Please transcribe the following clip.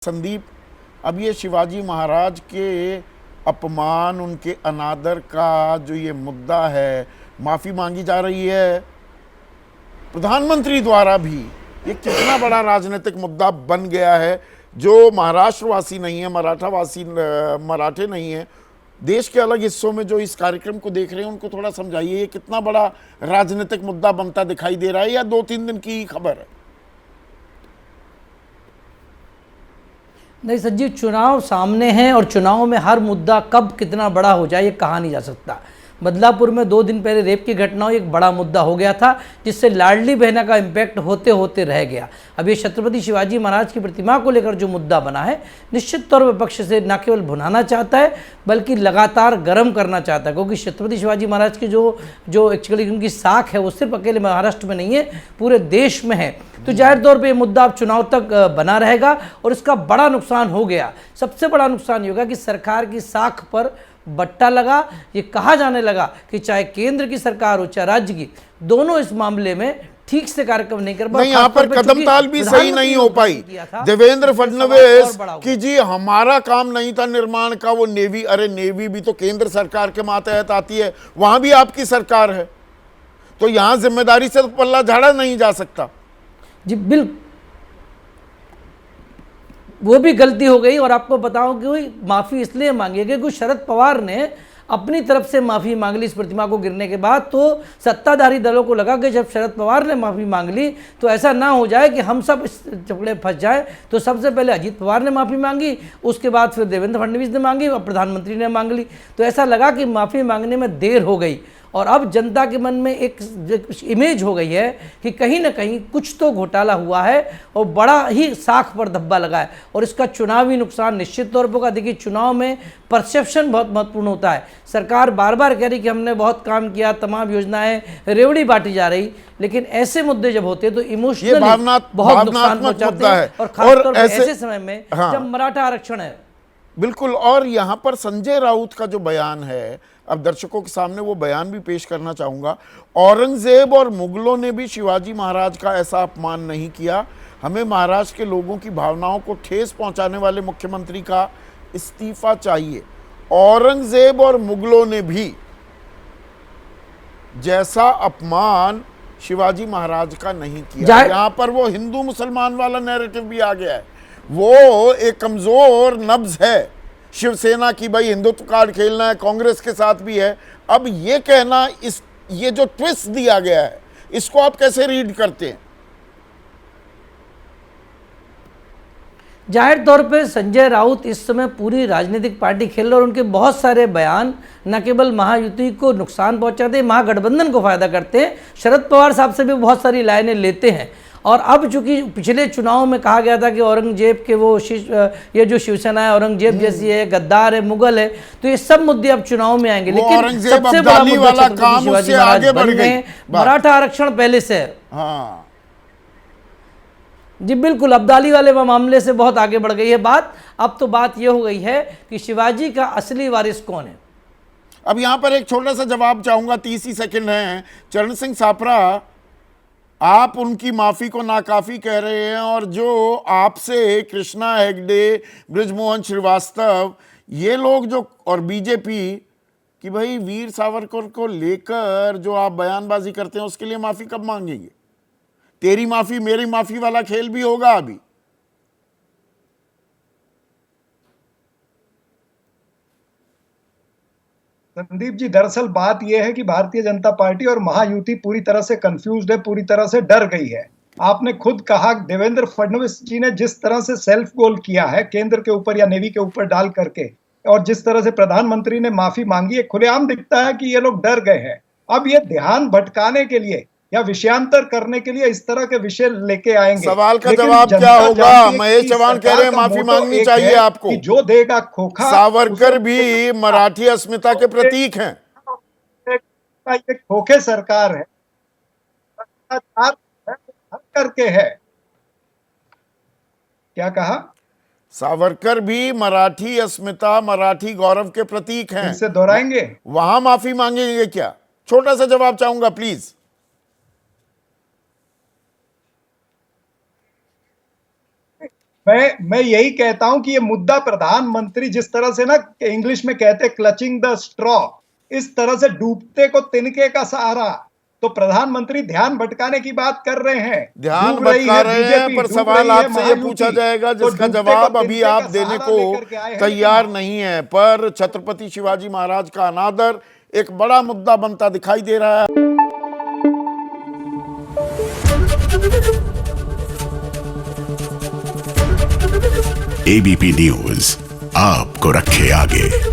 संदीप, अब ये शिवाजी महाराज के अपमान, उनके अनादर का जो ये मुद्दा है, माफ़ी मांगी जा रही है प्रधानमंत्री द्वारा भी। ये कितना बड़ा राजनीतिक मुद्दा बन गया है। जो महाराष्ट्रवासी नहीं है, मराठे नहीं है, देश के अलग हिस्सों में जो इस कार्यक्रम को देख रहे हैं, उनको थोड़ा समझाइए ये कितना बड़ा राजनीतिक मुद्दा बनता दिखाई दे रहा है, या 2-3 दिन की खबर है? नहीं संजीव, चुनाव सामने हैं और चुनाव में हर मुद्दा कब कितना बड़ा हो जाए ये कहा नहीं जा सकता। बदलापुर में 2 दिन पहले रेप की घटना एक बड़ा मुद्दा हो गया था, जिससे लाडली बहना का इम्पैक्ट होते होते रह गया। अब ये छत्रपति शिवाजी महाराज की प्रतिमा को लेकर जो मुद्दा बना है, निश्चित तौर पर विपक्ष से न केवल भुनाना चाहता है बल्कि लगातार गर्म करना चाहता है, क्योंकि छत्रपति शिवाजी महाराज की जो एक्चुअली उनकी साख है वो सिर्फ अकेले महाराष्ट्र में नहीं है, पूरे देश में है। तो जाहिर तौर पे ये मुद्दा अब चुनाव तक बना रहेगा और इसका बड़ा नुकसान हो गया। सबसे बड़ा नुकसान ये होगा कि सरकार की साख पर बट्टा लगा। ये कहा जाने लगा कि चाहे केंद्र की सरकार हो चाहे राज्य की, दोनों इस मामले में ठीक से कार्यक्रम नहीं कर पाए। नहीं, यहाँ पर कदम ताल भी सही नहीं हो पाई। देवेंद्र फडणवीस कि जी हमारा काम नहीं था निर्माण का, वो नेवी, अरे नेवी भी तो केंद्र सरकार के मातहत आती है, वहां भी आपकी सरकार है, तो यहां जिम्मेदारी से तो पल्ला झाड़ा नहीं जा सकता। जी बिल्कुल, वो भी गलती हो गई। और आपको बताऊं कि माफ़ी इसलिए मांगी क्योंकि शरद पवार ने अपनी तरफ से माफ़ी मांग ली इस प्रतिमा को गिरने के बाद। तो सत्ताधारी दलों को लगा कि जब शरद पवार ने माफ़ी मांग ली तो ऐसा ना हो जाए कि हम सब इस चपड़े फंस जाए। तो सबसे पहले अजीत पवार ने माफ़ी मांगी, उसके बाद फिर देवेंद्र फडणवीस ने मांगी और प्रधानमंत्री ने मांग ली। तो ऐसा लगा कि माफ़ी मांगने में देर हो गई और अब जनता के मन में एक इमेज हो गई है कि कहीं ना कहीं कुछ तो घोटाला हुआ है और बड़ा ही साख पर धब्बा लगा है और इसका चुनावी नुकसान निश्चित तौर पर होगा। देखिए, चुनाव में परसेप्शन बहुत महत्वपूर्ण होता है। सरकार बार बार कह रही कि हमने बहुत काम किया, तमाम योजनाएं रेवड़ी बांटी जा रही, लेकिन ऐसे मुद्दे जब होते हैं तो इमोशनली बहुत नुकसान पहुंचाते हैं और खासतौर पर ऐसे समय में जब मराठा आरक्षण है। बिल्कुल। और यहां पर संजय राउत का जो बयान है, अब दर्शकों के सामने वो बयान भी पेश करना चाहूंगा। औरंगजेब और मुगलों ने भी शिवाजी महाराज का ऐसा अपमान नहीं किया। हमें महाराष्ट्र के लोगों की भावनाओं को ठेस पहुंचाने वाले मुख्यमंत्री का इस्तीफा चाहिए। औरंगजेब और मुगलों ने भी जैसा अपमान शिवाजी महाराज का नहीं किया। यहां पर वो हिंदू मुसलमान वाला नैरेटिव भी आ गया है। वो एक कमजोर नब्ज है शिवसेना की, भाई हिंदुत्व कार्ड खेलना है, कांग्रेस के साथ भी है। अब ये कहना, ये जो ट्विस्ट दिया गया है, इसको आप कैसे रीड करते हैं? जाहिर तौर पे संजय राउत इस समय पूरी राजनीतिक पार्टी खेल रहे और उनके बहुत सारे बयान न केवल महायुति को नुकसान पहुंचाते हैं, महागठबंधन को फायदा करते हैं। शरद पवार साहब से भी बहुत सारी लाइनें लेते हैं। और अब चूंकि पिछले चुनाव में कहा गया था कि औरंगजेब के ये जो शिवसेना है औरंगजेब जैसी है, गद्दार है, मुगल है, तो ये सब मुद्दे अब चुनाव में आएंगे। लेकिन सबसे बड़ा मुद्दा छत्रपति शिवाजी महाराज बन गए। मराठा आरक्षण पहले से है। हाँ जी बिल्कुल, अब्दाली वाले मामले से बहुत आगे बढ़ गई है बात। अब तो बात यह हो गई है कि शिवाजी का असली वारिस कौन है। अब यहां पर एक छोटा सा जवाब चाहूंगा, 30 ही सेकंड है। चरण सिंह सापरा, आप उनकी माफी को नाकाफी कह रहे हैं और जो आपसे कृष्णा हेगड़े, बृजमोहन श्रीवास्तव, ये लोग जो, और बीजेपी कि भाई वीर सावरकर को लेकर जो आप बयानबाजी करते हैं उसके लिए माफी कब मांगेंगे? तेरी माफी मेरी माफी वाला खेल भी होगा अभी। संदीप जी, दरअसल बात यह है कि भारतीय जनता पार्टी और महायुति पूरी तरह से कंफ्यूज्ड है, पूरी तरह से डर गई है। आपने खुद कहा, देवेंद्र फडणवीस जी ने जिस तरह से सेल्फ गोल किया है केंद्र के ऊपर या नेवी के ऊपर डाल करके, और जिस तरह से प्रधानमंत्री ने माफी मांगी है, खुलेआम दिखता है कि ये लोग डर गए हैं। अब ये ध्यान भटकाने के लिए या विषयांतर करने के लिए इस तरह के विषय लेके आएंगे। सवाल का जवाब क्या होगा? महेश चौहान कह रहे हैं माफी मांगनी चाहिए आपको। जो देगा खोखा, सावरकर भी मराठी अस्मिता के प्रतीक हैं। ये खोखे सरकार है, करके है। क्या कहा? सावरकर भी मराठी अस्मिता, मराठी गौरव के प्रतीक हैं। इसे दोहराएंगे? वहां माफी मांगेंगे क्या? छोटा सा जवाब चाहूंगा प्लीज। मैं यही कहता हूं कि ये मुद्दा प्रधानमंत्री जिस तरह से ना इंग्लिश में कहते हैं क्लचिंग द स्ट्रॉ, इस तरह से डूबते को तिनके का सहारा, तो प्रधानमंत्री ध्यान भटकाने की बात कर रहे हैं, ध्यान डूब रही भटका है रहे हैं, बीजेपी, पर डूब सवाल रही है आपसे ये महायुति, पूछा जाएगा तो जिसका डूबते को जवाब अभी तिनके आप का देने सहारा को लेकर के आए हैं। तैयार नहीं है। पर छत्रपति शिवाजी महाराज का अनादर एक बड़ा मुद्दा बनता दिखाई दे रहा है। एबीपी न्यूज आपको रखे आगे।